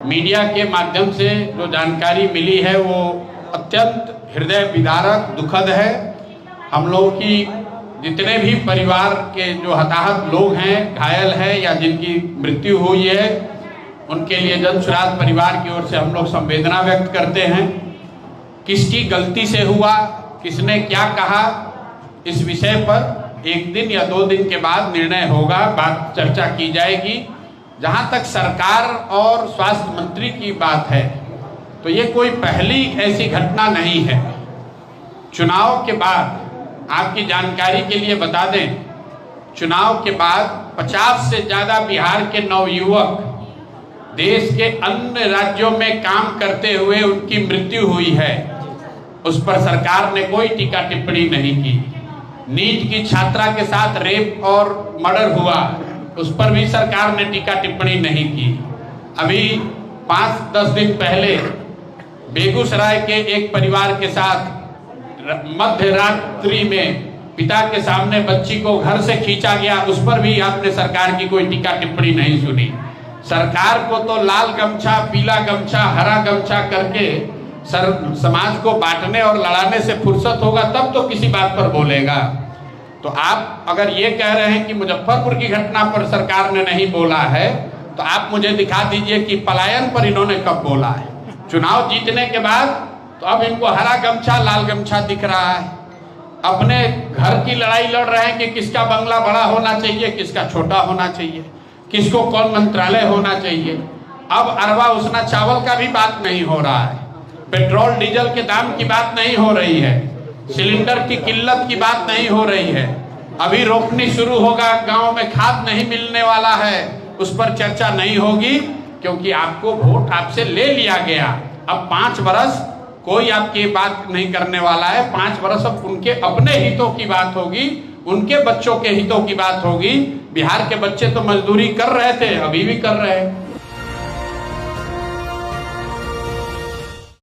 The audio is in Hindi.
मीडिया के माध्यम से जो जानकारी मिली है वो अत्यंत हृदय विदारक दुखद है। हम लोगों की जितने भी परिवार के जो हताहत लोग हैं, घायल हैं या जिनकी मृत्यु हुई है, उनके लिए जन सुराज परिवार की ओर से हम लोग संवेदना व्यक्त करते हैं। किसकी गलती से हुआ, किसने क्या कहा, इस विषय पर एक दिन या 2 दिन के बाद निर्णय होगा, बात चर्चा की जाएगी। जहां तक सरकार और स्वास्थ्य मंत्री की बात है तो ये कोई पहली ऐसी घटना नहीं है। चुनाव के बाद आपकी जानकारी के लिए बता दें, चुनाव के बाद 50 से ज़्यादा बिहार के नवयुवक देश के अन्य राज्यों में काम करते हुए उनकी मृत्यु हुई है। उस पर सरकार ने कोई टीका टिप्पणी नहीं की। नीट की छात्रा के साथ रेप और मर्डर हुआ, उस पर भी सरकार ने टीका टिप्पणी नहीं की। अभी 5-10 दिन पहले बेगूसराय के एक परिवार के साथ मध्य रात्रि में पिता के सामने बच्ची को घर से खींचा गया, उस पर भी आपने सरकार की कोई टीका टिप्पणी नहीं सुनी। सरकार को तो लाल गमछा, पीला गमछा, हरा गमछा करके समाज को बांटने और लड़ाने से फुर्सत होगा तब तो किसी बात पर बोलेगा। तो आप अगर ये कह रहे हैं कि मुजफ्फरपुर की घटना पर सरकार ने नहीं बोला है, तो आप मुझे दिखा दीजिए कि पलायन पर इन्होंने कब बोला है। चुनाव जीतने के बाद तो अब इनको हरा गमछा, लाल गमछा दिख रहा है। अपने घर की लड़ाई लड़ रहे हैं कि किसका बंगला बड़ा होना चाहिए, किसका छोटा होना चाहिए, किसको कौन मंत्रालय होना चाहिए। अब अरवा उसना चावल का भी बात नहीं हो रहा है, पेट्रोल डीजल के दाम की बात नहीं हो रही है, सिलेंडर की किल्लत की बात नहीं हो रही है। अभी रोपनी शुरू होगा, गांव में खाद नहीं मिलने वाला है, उस पर चर्चा नहीं होगी क्योंकि आपको वोट आपसे ले लिया गया। अब 5 वर्ष कोई आपकी बात नहीं करने वाला है। 5 वर्ष अब उनके अपने हितों की बात होगी, उनके बच्चों के हितों की बात होगी। बिहार के बच्चे तो मजदूरी कर रहे थे, अभी भी कर रहे हैं।